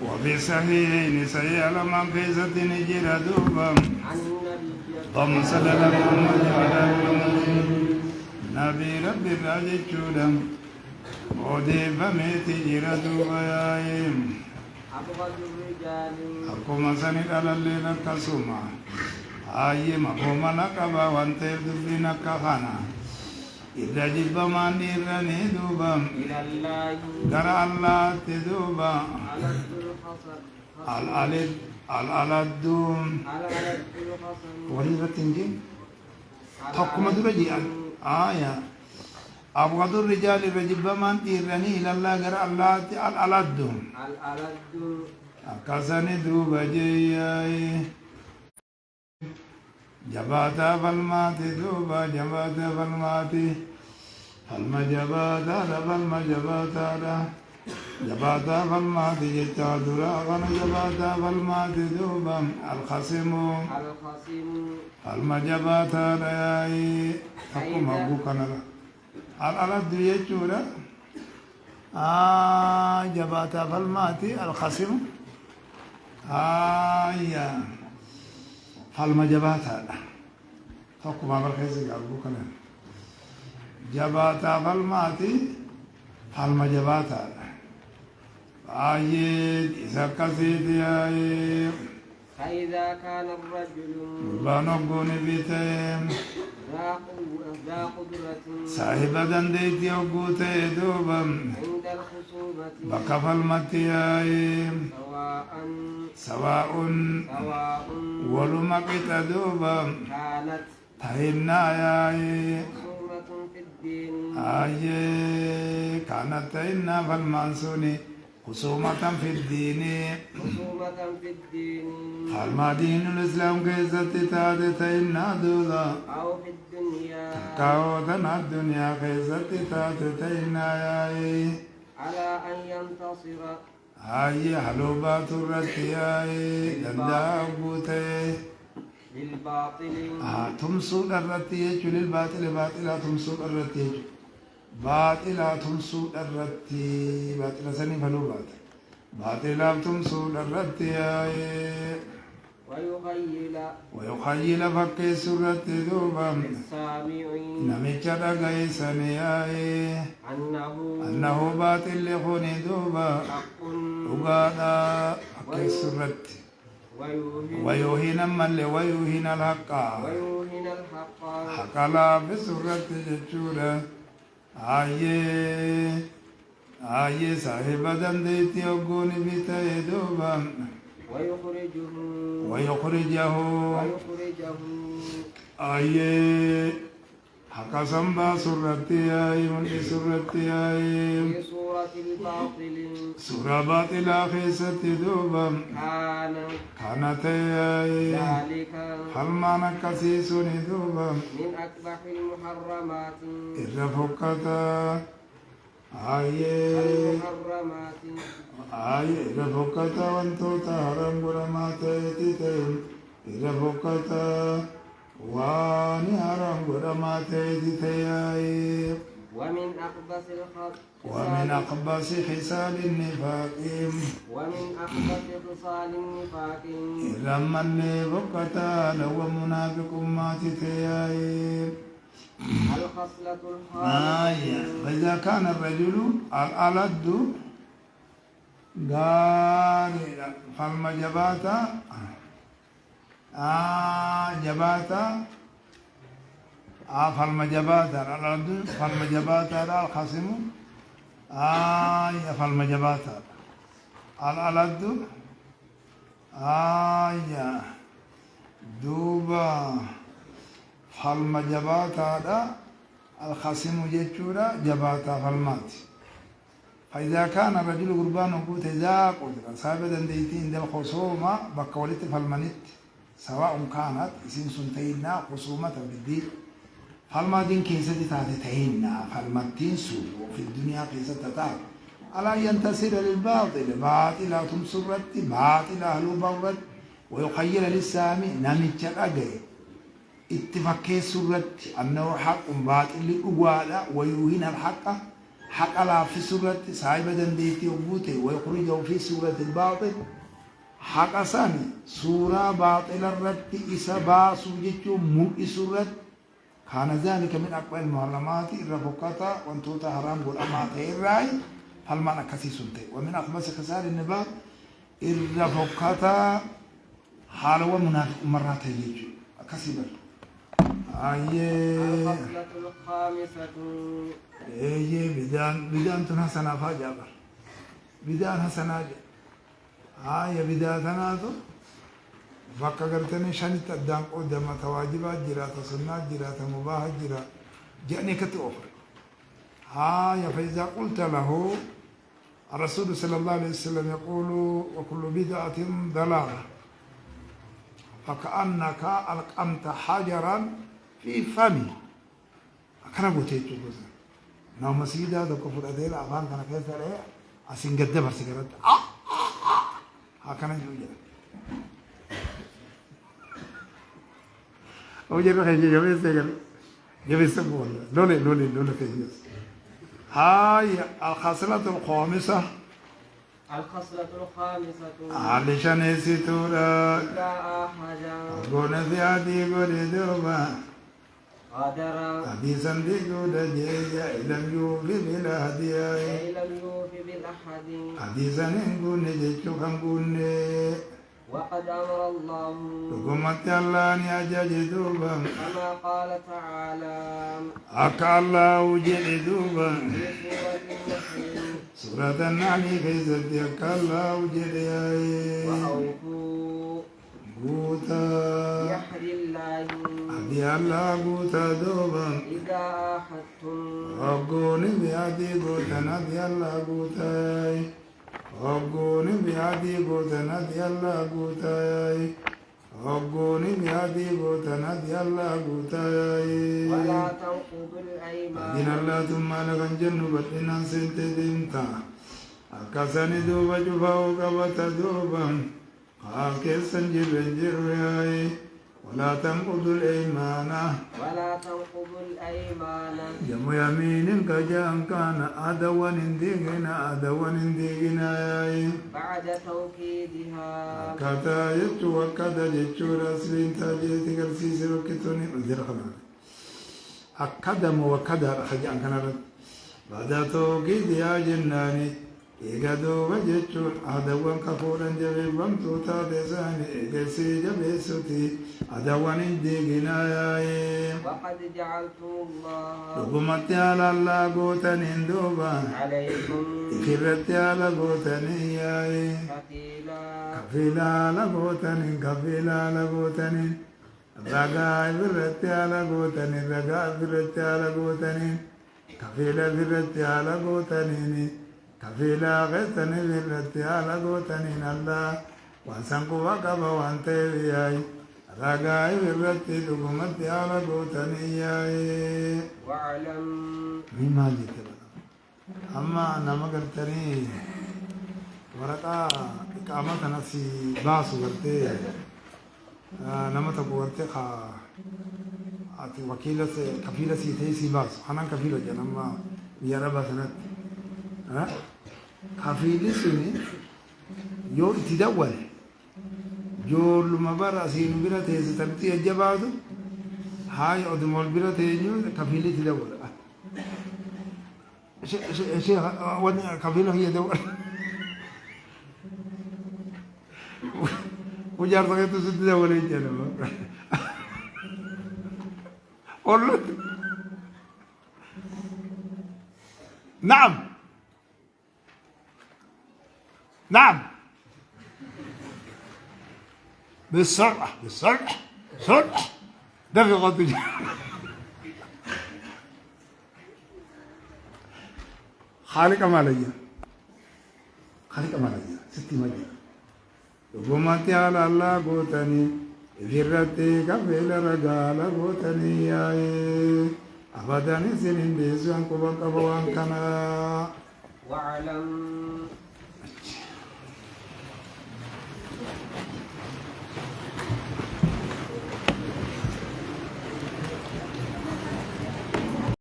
وفي صحيحين صحيح لما كيست نجر دوبا اللهم صل على محمد وعلى محمد نبي رب الراجل جودا ودي فميت جر دوبا يا أقوم سند على الليل كسوما أي مقوم نكبا وانتظر دبنا كخانا إذا جب من إرني دوبا ترى الله تدوبا الألدون وليرتنجي تقوم درجي آية أبغض الرجال رجب من إرني إلى الله ترى الله الألدون كسني دوبا جي جباتا فالماتي دوبا جباتا فالماتي فالما جباتا فالما جباتا جباتا فالماتي جتا دراغن جباتا فالماتي دوبا الخصم فالما جباتا ياي تقوم أبوكنا الألد يجورا جباتا فالماتي الخصم يا فالما جباتا تقوم بالخيزي أبوكنا جباتا فالماتي فالما جباتا آيات إذا كسيت آيات فإذا كان الرجل بانقون بيتهم ذا قدرة صاحب دنديت يوقوت دوبا عند الخصومة بكف المتيايم سواء ولمقت دوبا كانت تهينا ياي خصومة في الدين كانت تهينا فالمنسوني خصومة في الدين فالما دين الإسلام كيست تهينا دولا أو في الدنيا كاوتنا الدنيا كيست تهينا ياي على أن ينتصر حلوبات الرتياي دندابوتي للباطل تمسو الرتي للباطل باطلا تمسو الرتي باطلا تمسو الرتي باطلا سني فلوبات باطلا تمسو الرتي ويخيل فكيس الرتي دوبا للسامعين نميتش دغيسني أنه باطل لخوني دوبا حق وقادا فكيس الرتي ويوهن من ويوهن الحق حق لا بسرة جتشورة آيه صاحب دنديت يوغون بيتي دوبا ويخرجه آيه حق سنبا سرتي من سرتي في سورة الباطل سورة باطلة خيست دوبا كانت ذلك فالما نكسيس دوبا من أكبح المحرمات الرفقة المحرمات الرفقة وانتوتا هرم قرمات يتيتين الرفقة واني هرم قرمات يتيتين ومن أخبث خصال النفاق لما اللي بقتا لو منافق ما تتياي الخصلة الخامسة فإذا كان الرجل الألد قال فالما جباتا جباتا فالما جباتا الألد فالما جباتا الخصم فالما جباتا الألد دوبا فالما جباتا الخصم جيتشورا جباتا فالمات فإذا كان الرجل قربان قوت ذا قدرة سابدا ديتين دل خصومة بقولت فالمنت سواء كانت سين سنتينا خصومة بالدين فالما دين كيسة تاتينا فالمتين سوء وفي الدنيا كيسة تتات ألا ينتصر للباطل باطلا تمسرت باطلا أهل برت ويخيل للسامي نمتش الأجي اتفاقية سرت أنه حق باطل أقوالا ويوهن الحق حق على في سورة صاحب دنديتي وبوتي ويخرجه في سورة الباطل حق أساني سورة باطل الرد إسبا سوجتو ملء سورة كان ذلك من أقوى المحرمات الرفقة وانتوتا حرام قول أما تيراي هل معنى كسي سنتي ومن أخبث خسار النبات الرفقة حالوا منافق مرات يجي كسي بل الخصلة الخامسة بدان تنحسنا فاجابر بدان حسنا بدان تناتو فكا قرتني شانت الدام قدام تواجبات جرات سنات جرات مباحة جرات جاني كتوفر فإذا قلت له الرسول صلى الله عليه وسلم يقول وكل بدعة ضلالة فكأنك ألقمت حجرا في فمي أكنا بوتيتو بزن نوم مسيدا دو كفر أديل أفان كان كيف عليه أسين قد برسي قرد هكذا جوجا وجرو خيجي جبه سيجل جبه سبول لولي خيجي هاي الخصلة الخامسة علشان يسيتورا إذا أحد قول في عدي قول دوبا قدر حديثا بقول جيجا لم يوفي بالهدية لم يوف بالأحد حديثا نقول نجيشو كنقول وقد أمر الله حكومة الله نياجا دوبا كما قال تعالى أكا الله وجل دوبا في سورة النحل سورة النحل كيف أكا الله وجل وأوفوا قوتا بحر الله أدي الله قوتا دوبا إذا أحدتم أقوني بيادي قوتا ندي الله قوتاي أقوني بيادي قوتا ندي الله قوتاي أقوني بيادي قوتا ندي الله قوتاي ولا تنقضوا الأيمان دين الله ثم لغن جنو بدنا سنت ديمتا أكاساني دوبا جفاو قبتا دوبا كيسن جبنجر ولا تنقضوا الأيمان ولا تنقضوا الأيمان جم يمين كجان كان أدوان ديغنا بعد توكيدها كتا يجو وكذا يجو رسلين تاجي تكرسيس وكتوني مزير خلال أكدم وكذا خجان كان بعد توكيدها جناني إيجادو وجهتون أدوان كفورا جبيبان توتا دساني إيجاسي جبيسوتي أدوان ديغنا وقد جعلتم الله رقمت على الله قوتن اندوبا عليكم إفرت على قوتن كفيلا كفيلا لقوتن رقا إفرت على قوتن كفيلا إفرت على قوتن كفيلا غيثن إفرت على قوتن الله وانسانكو وقبا وانتبياي رقا إفرت لقمت على قوتن واعلم مما جيت أما أنا ما قلتني ورقة إقامة نفسي باسو قلتي نما تقولتي خا أتي وكيلة كفيلة سيتي سي باسو أنا كفيلة جنما بياربا سنت كفيلة سني يو اتدول جو لما برا سينو بيرا تيسي تبتي الجبادو هاي أدمول بيرا تيجو كفيلة تدول شيخ ودني كفيله هي دول وجار بقيت ست دول يجينا قول نعم بالسرعة سرعة دفقت خالق ماليا ستي ماليا وقمت على الله قوتني فرتي كفيل رجال قوتني أبدا سنين بيسوان كبا كنا واعلم